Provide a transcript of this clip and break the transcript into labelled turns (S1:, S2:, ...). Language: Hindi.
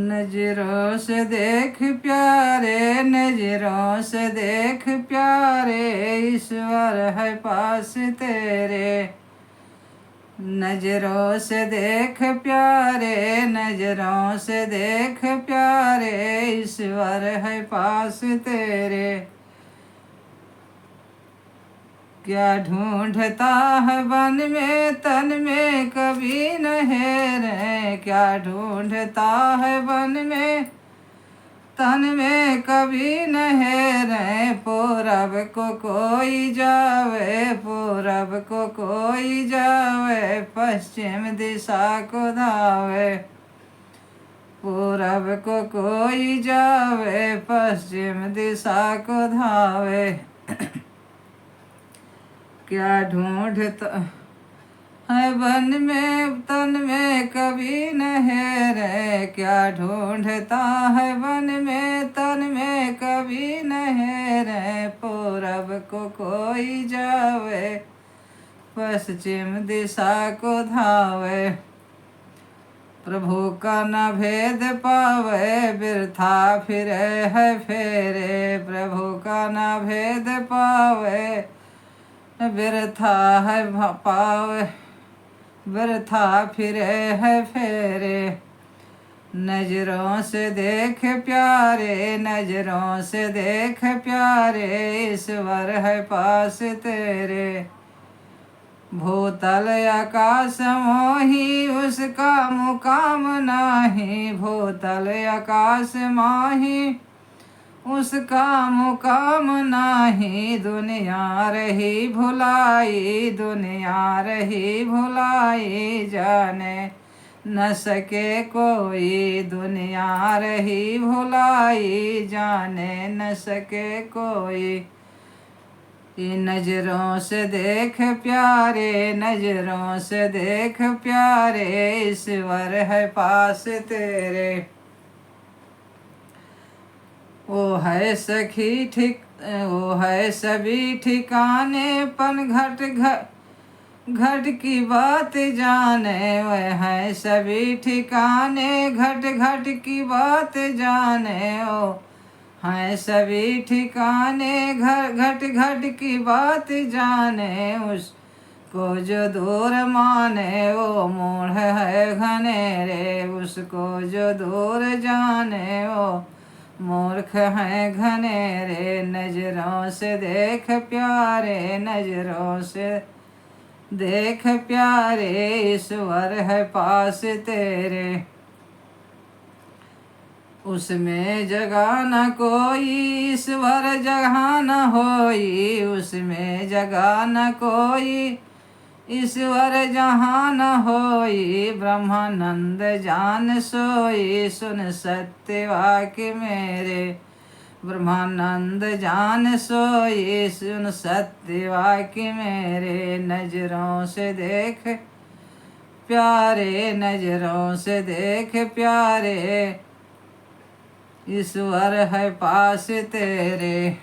S1: नजरों से देख प्यारे, नजरों से देख प्यारे, ईश्वर है पास तेरे। नजरों से देख प्यारे, नजरों से देख प्यारे, ईश्वर है पास तेरे। क्या ढूंढता है वन में तन में कभी न हेरे, क्या ढूंढता है वन में तन में कभी न हेरे। पूरब को कोई जावे, पूरब को कोई जावे, पश्चिम दिशा को धावे। पूरब को कोई जावे, पश्चिम दिशा को धावे। क्या ढूंढता है वन में तन में कभी न हेरे, क्या ढूंढता है वन में तन में कभी न हेरे। पूरब को कोई जावे, पश्चिम दिशा को धावे। प्रभु का न भेद पावे, बिरथा फिरे है फेरे। प्रभु का न भेद पावे, बिरथा है पावे, बिरथा फिरे है फेरे। नजरों से देख प्यारे, नजरों से देख प्यारे, ईश्वर है पास तेरे। भूतल आकाश मोही उसका मुकाम नाही, भूतल आकाश माही उसका मुकाम नाही। दुनिया रही भुलाई, दुनिया रही भुलाई, जाने न सके कोई। दुनिया रही भुलाई, जाने न सके कोई। नजरों से देख प्यारे, नजरों से देख प्यारे, ईश्वर है पास तेरे। वो है सखी ठीक, वो है सभी ठिकाने पन घट घट की बात जाने। वह है सभी ठिकाने घट घट की बात जाने। ओ हैं सभी ठिकाने घट घट की बात जाने। उसको जो दूर माने वो मूढ़ है घनेरे, उसको जो दूर जाने वो मूर्ख है घनेरे। नजरों से देख प्यारे, नजरों से देख प्यारे, ईश्वर है पास तेरे। उसमें जगह न कोई, ईश्वर जगह न होई। उसमें जगह न कोई, ईश्वर जहाँ न होई। ब्रह्मानंद जान सोई, सुन सत्य वाक्य मेरे। ब्रह्मानंद जान सोई, सुन सत्य वाक्य मेरे। नजरों से देख प्यारे, नजरों से देख प्यारे, ईश्वर है पास तेरे।